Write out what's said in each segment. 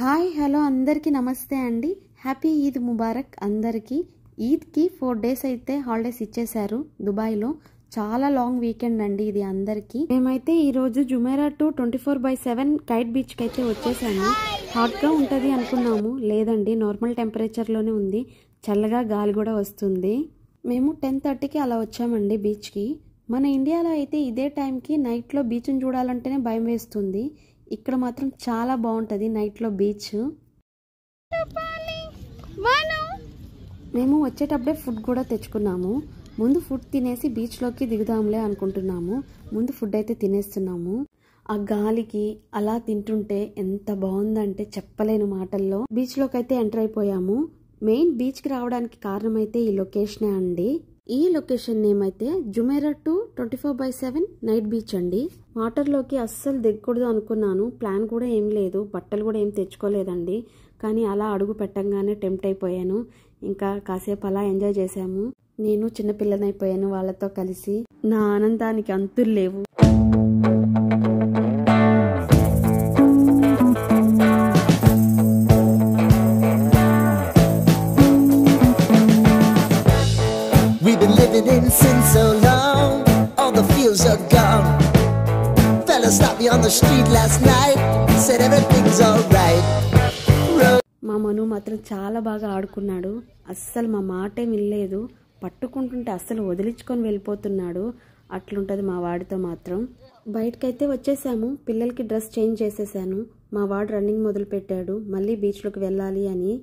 Hi hello అందరికీ నమస్తే అండి. హ్యాపీ ఈద్ ముబారక్ అందరికీ. ఈద్కి 4 డేస్ అయితే హాలిడేస్ ఇచ్చేశారు దుబాయ్లో. చాలా లాంగ్ వీకెండ్ అండి ఇది అందరికీ. మేమైతే ఈరోజు జుమేరా టు 24/7 కైట్ బీచ్కి అయితే వచ్చేసాము. హాట్గా ఉంటుంది అనుకున్నాము, లేదండి నార్మల్ టెంపరేచర్లోనే ఉంది. చల్లగా గాలి కూడా వస్తుంది. మేము 10:30కి అలా వచ్చామండి బీచ్కి. మన ఇండియాలో అయితే ఇదే టైంకి నైట్లో బీచ్ని చూడాలంటేనే భయం వేస్తుంది. ఇక్కడ మాత్రం చాలా బాగుంటుంది నైట్లో బీచ్. మేము వచ్చేటప్పుడే ఫుడ్ కూడా తెచ్చుకున్నాము. ముందు ఫుడ్ తినేసి బీచ్లోకి దిగుదాంలే అనుకుంటున్నాము. ముందు ఫుడ్ అయితే తినేస్తున్నాము. ఆ గాలికి అలా తింటుంటే ఎంత బాగుందంటే చెప్పలేను మాటల్లో. బీచ్లోకి అయితే ఎంటర్ అయిపోయాము. మెయిన్ బీచ్కి రావడానికి కారణం అయితే ఈ లొకేషనే అండి. ఈ లొకేషన్ నేమ్ అయితే జుమేరా టు 24/7 నైట్ బీచ్ అండి. వాటర్లోకి అస్సలు దిగకూడదు అనుకున్నాను. ప్లాన్ కూడా ఏం లేదు, బట్టలు కూడా ఏం తెచ్చుకోలేదండి. కానీ అలా అడుగు పెట్టంగానే టెంప్ట్ అయిపోయాను. ఇంకా కాసేపు అలా ఎంజాయ్ చేశాము. నేను చిన్నపిల్లనైపోయాను వాళ్ళతో కలిసి. నా ఆనందానికి అంతులు లేవు. Sin so long, all the feels are gone. Fella stopped me on the street last night, said everything's alright. మా మను మాత్రం చాలా బాగా ఆడుకున్నాడు. అస్సలు మా మాటే వినలేదు. పట్టుకుంటుంటే అస్సలు వదిలించుకొని వెళ్ళిపోతున్నాడు. అట్లుంటుంది మా వాడితో మాత్రం. బయటకైతే వచ్చేసాము. పిల్లలకి డ్రెస్ చేంజ్ చేసేసాను. మా వాడు రన్నింగ్ మొదలు పెట్టాడు, మళ్ళీ బీచ్లోకి వెళ్ళాలి అని.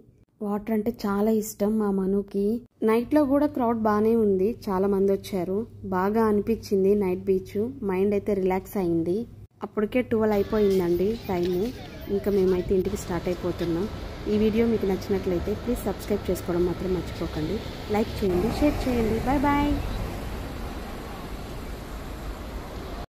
వాటర్ అంటే చాలా ఇష్టం మా మనుకి. నైట్లో కూడా క్రౌడ్ బాగానే ఉంది, చాలా మంది వచ్చారు. బాగా అనిపించింది నైట్ బీచ్. మైండ్ అయితే రిలాక్స్ అయింది. అప్పటికే 12 అయిపోయిందండి టైము. ఇంకా మేమైతే ఇంటికి స్టార్ట్ అయిపోతున్నాం. ఈ వీడియో మీకు నచ్చినట్లయితే ప్లీజ్ సబ్స్క్రైబ్ చేసుకోవడం మాత్రం మర్చిపోకండి. లైక్ చేయండి, షేర్ చేయండి. Bye bye.